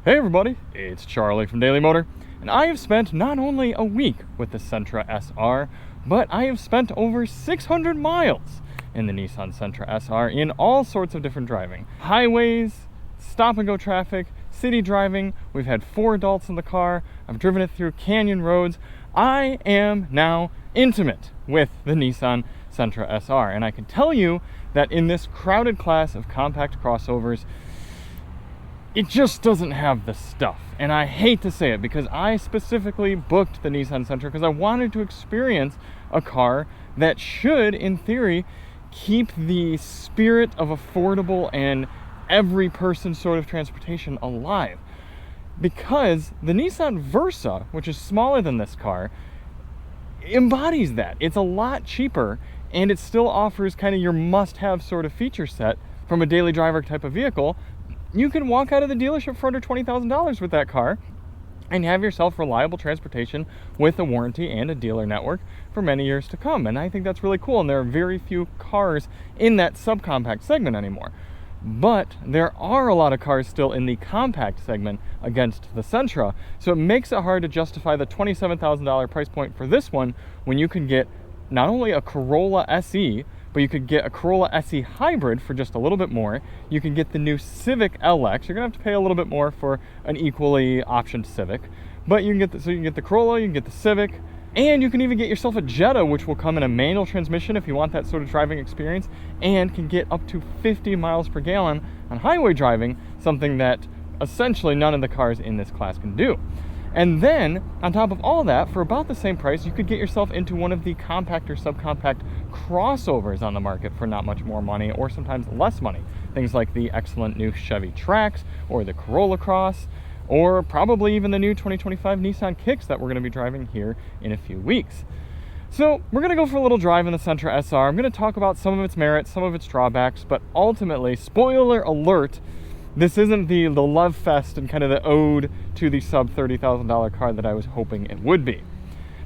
Hey everybody, it's Charlie from Daily Motor, and I have spent not only a week with the Sentra SR, but I have spent over 600 miles in the Nissan Sentra SR in all sorts of different driving. Highways, stop and go traffic, city driving. We've had 4 adults in the car. I've driven it through canyon roads. I am now intimate with the Nissan Sentra SR, and I can tell you that in this crowded class of compact crossovers, it just doesn't have the stuff. And I hate to say it because I specifically booked the Nissan Sentra because I wanted to experience a car that should, in theory, keep the spirit of affordable and every person sort of transportation alive. Because the Nissan Versa, which is smaller than this car, embodies that. It's a lot cheaper and it still offers kind of your must-have sort of feature set from a daily driver type of vehicle. You can walk out of the dealership for under $20,000 with that car and have yourself reliable transportation with a warranty and a dealer network for many years to come. And I think that's really cool. And there are very few cars in that subcompact segment anymore. But there are a lot of cars still in the compact segment against the Sentra. So it makes it hard to justify the $27,000 price point for this one when you can get not only a Corolla SE, but you could get a Corolla SE Hybrid for just a little bit more. You can get the new Civic LX. You're gonna have to pay a little bit more for an equally optioned Civic, but you can get you can get the Corolla, you can get the Civic, and you can even get yourself a Jetta, which will come in a manual transmission if you want that sort of driving experience, and can get up to 50 miles per gallon on highway driving, something that essentially none of the cars in this class can do. And then, on top of all that, for about the same price, you could get yourself into one of the compact or subcompact crossovers on the market for not much more money, or sometimes less money. Things like the excellent new Chevy Trax, or the Corolla Cross, or probably even the new 2025 Nissan Kicks that we're going to be driving here in a few weeks. So, we're going to go for a little drive in the Sentra SR. I'm going to talk about some of its merits, some of its drawbacks, but ultimately, spoiler alert, this isn't the love fest and kind of the ode to the sub $30,000 car that I was hoping it would be.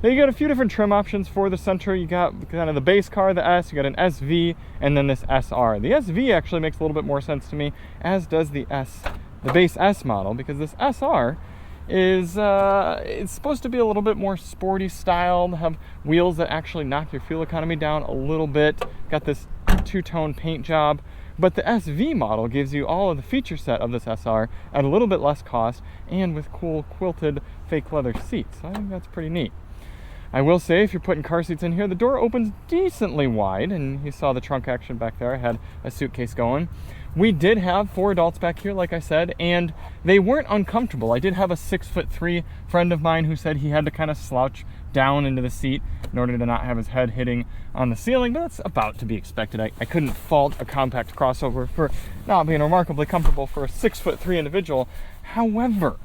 Now you got a few different trim options for the Sentra. You got kind of the base car, the S, you got an SV, and then this SR. The SV actually makes a little bit more sense to me, as does the base S model, because this SR is it's supposed to be a little bit more sporty styled, have wheels that actually knock your fuel economy down a little bit, got this two-tone paint job. But the SV model gives you all of the feature set of this SR at a little bit less cost and with cool quilted fake leather seats. So I think that's pretty neat. I will say, if you're putting car seats in here, the door opens decently wide, and you saw the trunk action back there. I had a suitcase going. We did have 4 adults back here, like I said, and they weren't uncomfortable. I did have a 6'3" friend of mine who said he had to kind of slouch down into the seat in order to not have his head hitting on the ceiling, but that's about to be expected. I couldn't fault a compact crossover for not being remarkably comfortable for a 6'3" individual. However,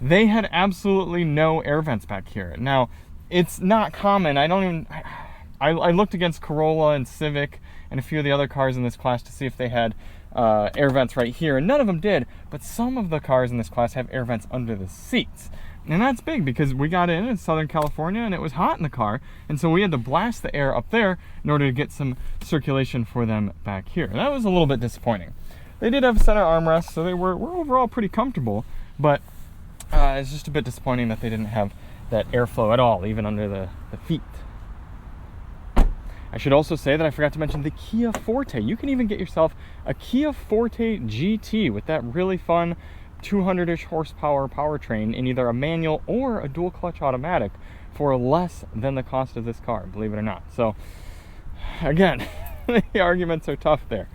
they had absolutely no air vents back here. Now, it's not common. I looked against Corolla and Civic and a few of the other cars in this class to see if they had air vents right here, and none of them did, but some of the cars in this class have air vents under the seats. And that's big because we got in Southern California and it was hot in the car, and so we had to blast the air up there in order to get some circulation for them back here. And that was a little bit disappointing. They did have center armrests, so they were overall pretty comfortable, but it's just a bit disappointing that they didn't have that airflow at all, even under the feet. I should also say that I forgot to mention the Kia Forte. You can even get yourself a Kia Forte GT with that really fun 200-ish horsepower powertrain in either a manual or a dual clutch automatic for less than the cost of this car, believe it or not. So again, the arguments are tough there.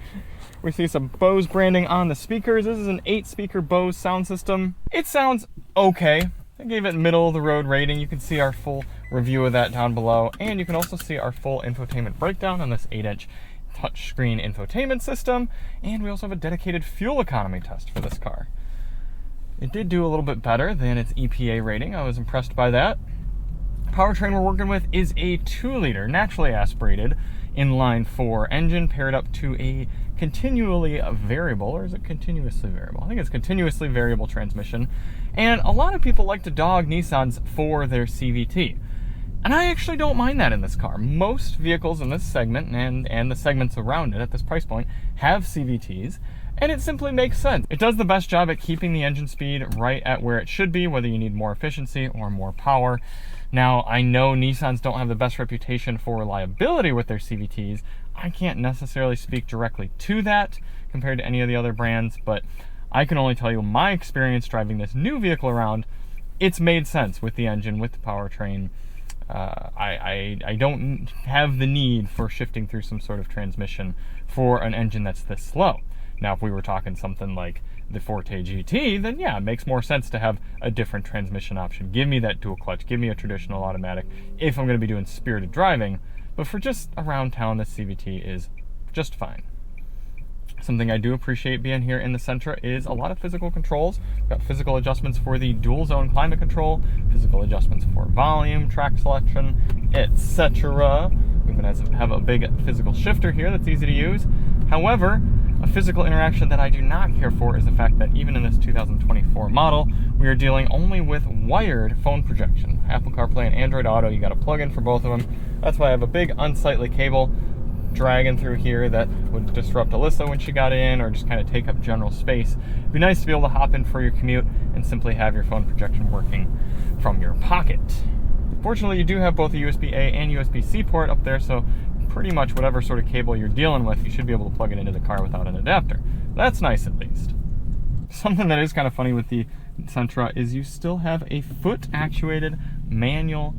We see some Bose branding on the speakers. This is an 8-speaker Bose sound system. It sounds okay. I gave it middle of the road rating. You can see our full review of that down below, and you can also see our full infotainment breakdown on this 8-inch touchscreen infotainment system, and we also have a dedicated fuel economy test for this car. It did do a little bit better than its EPA rating. I was impressed by that. Powertrain we're working with is a 2-liter naturally aspirated inline 4 engine paired up to a continually variable, or is it continuously variable? I think it's continuously variable transmission. And a lot of people like to dog Nissans for their CVT. And I actually don't mind that in this car. Most vehicles in this segment and the segments around it at this price point have CVTs. and it simply makes sense. It does the best job at keeping the engine speed right at where it should be, whether you need more efficiency or more power. Now, I know Nissans don't have the best reputation for reliability with their CVTs. I can't necessarily speak directly to that compared to any of the other brands, but I can only tell you my experience driving this new vehicle around. It's made sense with the engine, with the powertrain. I don't have the need for shifting through some sort of transmission for an engine that's this slow. Now, if we were talking something like the Forte GT, then yeah, it makes more sense to have a different transmission option. Give me that dual clutch, give me a traditional automatic if I'm going to be doing spirited driving. But for just around town, this CVT is just fine. Something I do appreciate being here in the Sentra is a lot of physical controls. We've got physical adjustments for the dual zone climate control, physical adjustments for volume, track selection, etc. We even have a big physical shifter here that's easy to use. However, a physical interaction that I do not care for is the fact that even in this 2024 model, we are dealing only with wired phone projection. Apple CarPlay and Android Auto, you got to plug in for both of them. That's why I have a big unsightly cable dragging through here that would disrupt Alyssa when she got in, or just kind of take up general space. It'd be nice to be able to hop in for your commute and simply have your phone projection working from your pocket. Fortunately, you do have both a USB-A and USB-C port up there, so pretty much whatever sort of cable you're dealing with, you should be able to plug it into the car without an adapter. That's nice, at least. Something that is kind of funny with the Sentra is you still have a foot-actuated manual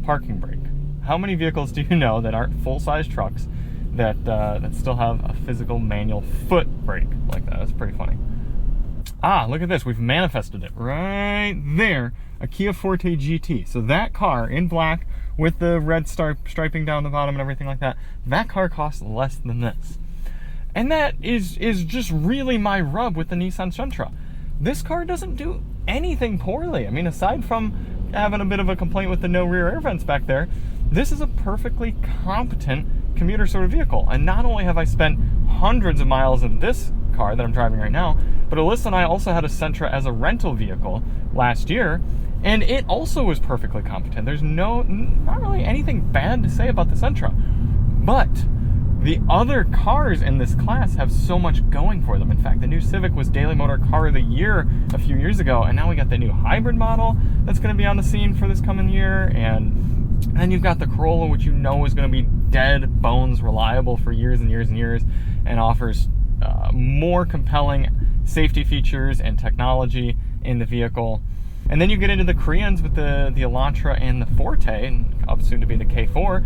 parking brake. How many vehicles do you know that aren't full-size trucks that still have a physical manual foot brake like that? That's pretty funny. Ah, look at this. We've manifested it right there. A Kia Forte GT. So that car in black with the red striping down the bottom and everything like that, that car costs less than this. And that is just really my rub with the Nissan Sentra. This car doesn't do anything poorly. I mean, aside from having a bit of a complaint with the no rear air vents back there, this is a perfectly competent commuter sort of vehicle. And not only have I spent hundreds of miles in this car that I'm driving right now, but Alyssa and I also had a Sentra as a rental vehicle last year, and it also was perfectly competent. There's not really anything bad to say about the Sentra. But the other cars in this class have so much going for them. In fact, the new Civic was Daily Motor Car of the Year a few years ago, and now we got the new hybrid model that's going to be on the scene for this coming year, and then you've got the Corolla, which you know is going to be dead bones reliable for years and years and years, and offers more compelling safety features and technology in the vehicle. And then you get into the Koreans with the Elantra and the Forte, and up soon to be the K4.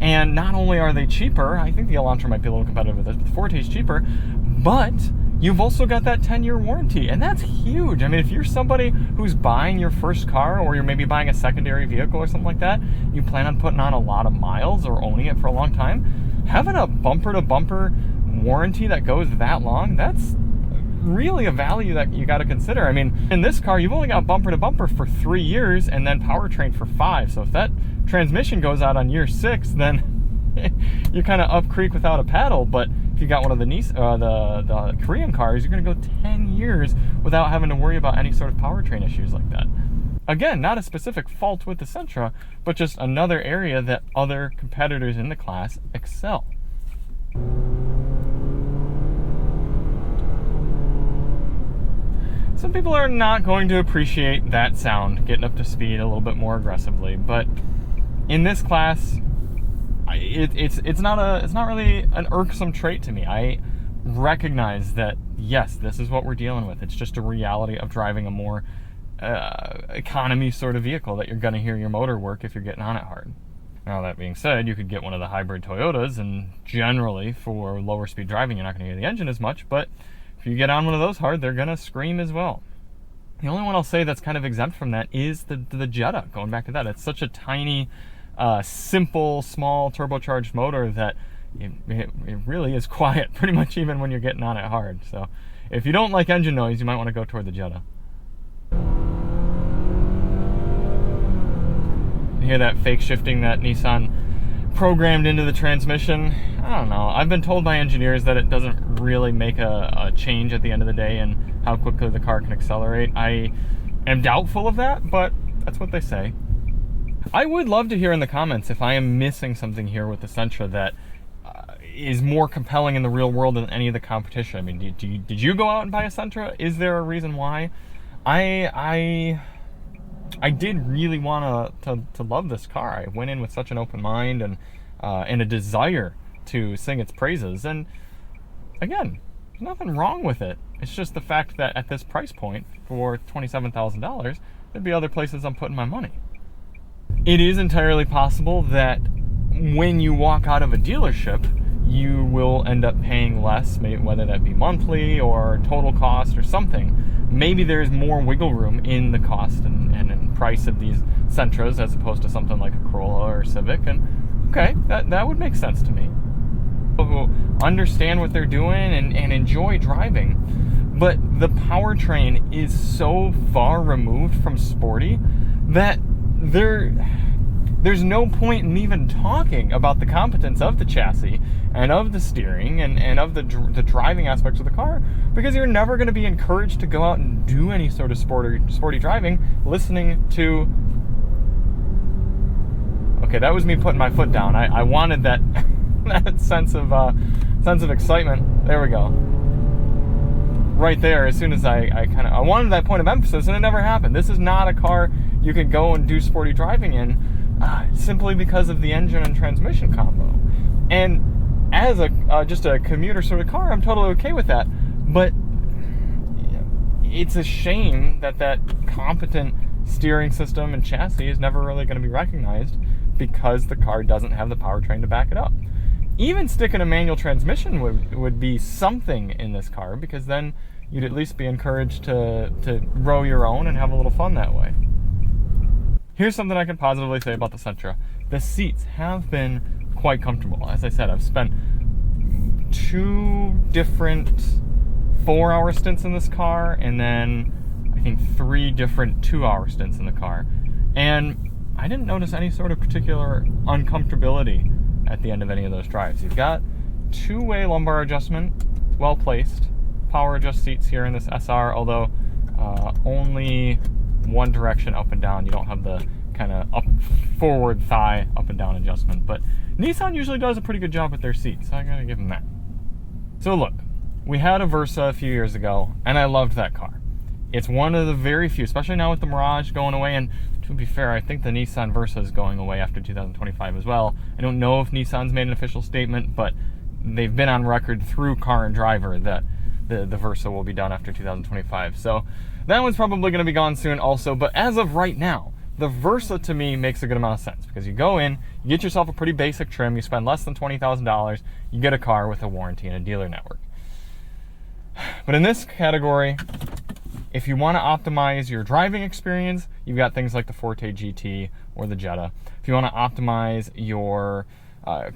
And not only are they cheaper, I think the Elantra might be a little competitive with this, but the Forte's cheaper, but you've also got that 10-year warranty, and that's huge. I mean, if you're somebody who's buying your first car, or you're maybe buying a secondary vehicle or something like that, you plan on putting on a lot of miles or owning it for a long time, having a bumper-to-bumper warranty that goes that long, that's really a value that you got to consider. I mean, in this car, you've only got bumper to bumper for 3 years and then powertrain for 5. So if that transmission goes out on year 6, then you're kind of up creek without a paddle. But if you got one of the Korean cars, you're going to go 10 years without having to worry about any sort of powertrain issues like that. Again, not a specific fault with the Sentra, but just another area that other competitors in the class excel. Some people are not going to appreciate that sound, getting up to speed a little bit more aggressively, but in this class, it's not really an irksome trait to me. I recognize that, yes, this is what we're dealing with. It's just a reality of driving a more economy sort of vehicle, that you're going to hear your motor work if you're getting on it hard. Now, that being said, you could get one of the hybrid Toyotas, and generally for lower speed driving, you're not going to hear the engine as much, but if you get on one of those hard, they're going to scream as well. The only one I'll say that's kind of exempt from that is the Jetta. Going back to that, it's such a tiny, simple, small turbocharged motor that it really is quiet, pretty much even when you're getting on it hard. So if you don't like engine noise, you might want to go toward the Jetta. You hear that fake shifting that Nissan programmed into the transmission? I don't know. I've been told by engineers that it doesn't really make a change at the end of the day in how quickly the car can accelerate. I am doubtful of that, but that's what they say. I would love to hear in the comments if I am missing something here with the Sentra that is more compelling in the real world than any of the competition. I mean, did you go out and buy a Sentra? Is there a reason why? I did really want to love this car. I went in with such an open mind and a desire to sing its praises. And again, there's nothing wrong with it. It's just the fact that at this price point, for $27,000, there'd be other places I'm putting my money. It is entirely possible that when you walk out of a dealership, you will end up paying less, maybe whether that be monthly or total cost or something. Maybe there's more wiggle room in the cost and price of these Sentras as opposed to something like a Corolla or Civic. And okay, that would make sense to me. People who understand what they're doing and enjoy driving. But the powertrain is so far removed from sporty that there's no point in even talking about the competence of the chassis and of the steering and of the driving aspects of the car, because you're never going to be encouraged to go out and do any sort of sporty driving listening to... Okay, that was me putting my foot down. I wanted that that sense of excitement. There we go. Right there, as soon as I wanted that point of emphasis, and it never happened. This is not a car you could go and do sporty driving in simply because of the engine and transmission combo. And as just a commuter sort of car, I'm totally okay with that. But it's a shame that competent steering system and chassis is never really going to be recognized because the car doesn't have the powertrain to back it up. Even sticking a manual transmission would be something in this car, because then you'd at least be encouraged to row your own and have a little fun that way. Here's something I can positively say about the Sentra. The seats have been quite comfortable. As I said, I've spent 2 different 4-hour stints in this car, and then I think 3 different 2-hour stints in the car. And I didn't notice any sort of particular uncomfortability at the end of any of those drives. You've got 2-way lumbar adjustment, well placed, power adjust seats here in this SR, although only one direction up and down. You don't have the kind of forward thigh up and down adjustment, but Nissan usually does a pretty good job with their seats, so I gotta give them that. So look, we had a Versa a few years ago, and I loved that car. It's one of the very few, especially now with the Mirage going away, and to be fair, I think the Nissan Versa is going away after 2025 as well. I don't know if Nissan's made an official statement, but they've been on record through Car and Driver that the Versa will be done after 2025. So that one's probably going to be gone soon also. But as of right now, the Versa to me makes a good amount of sense, because you go in, you get yourself a pretty basic trim, you spend less than $20,000, you get a car with a warranty and a dealer network. But in this category, if you want to optimize your driving experience, you've got things like the Forte GT or the Jetta. If you want to optimize your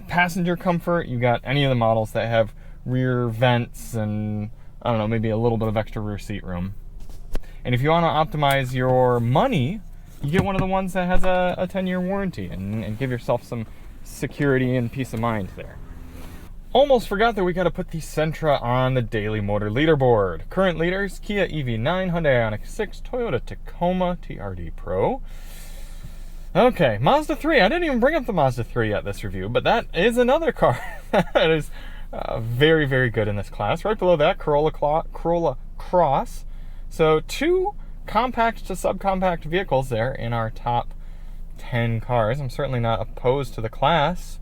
passenger comfort, you've got any of the models that have rear vents and, I don't know, maybe a little bit of extra rear seat room. And if you want to optimize your money, you get one of the ones that has a 10-year warranty and give yourself some security and peace of mind there. Almost forgot that we got to put the Sentra on the Daily Motor leaderboard. Current leaders: Kia EV9, Hyundai Ioniq 6, Toyota Tacoma TRD Pro. Okay, Mazda 3. I didn't even bring up the Mazda 3 yet this review, but that is another car that is very, very good in this class. Right below that, Corolla Cross. So 2 compact to subcompact vehicles there in our top 10 cars. I'm certainly not opposed to the class.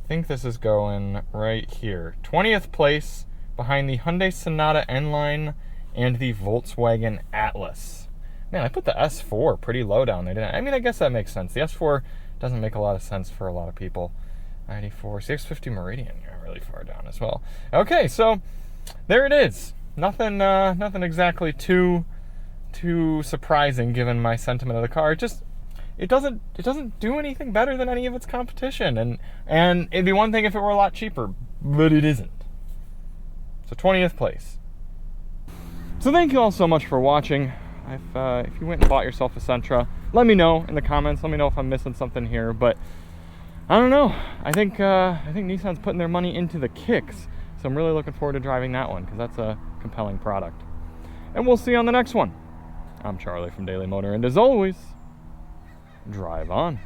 I think this is going right here. 20th place behind the Hyundai Sonata N-Line and the Volkswagen Atlas. Man, I put the S4 pretty low down there, didn't I? I mean, I guess that makes sense. The S4 doesn't make a lot of sense for a lot of people. 94, 650 Meridian, you're really far down as well. Okay, so there it is. Nothing exactly too surprising given my sentiment of the car. It doesn't do anything better than any of its competition, and it'd be one thing if it were a lot cheaper, but it isn't. So 20th place. So thank you all so much for watching. If you went and bought yourself a Sentra, let me know in the comments. Let me know if I'm missing something here, but I don't know. I think Nissan's putting their money into the kicks, so I'm really looking forward to driving that one, because that's a compelling product. And we'll see you on the next one. I'm Charlie from Daily Motor, and as always, drive on.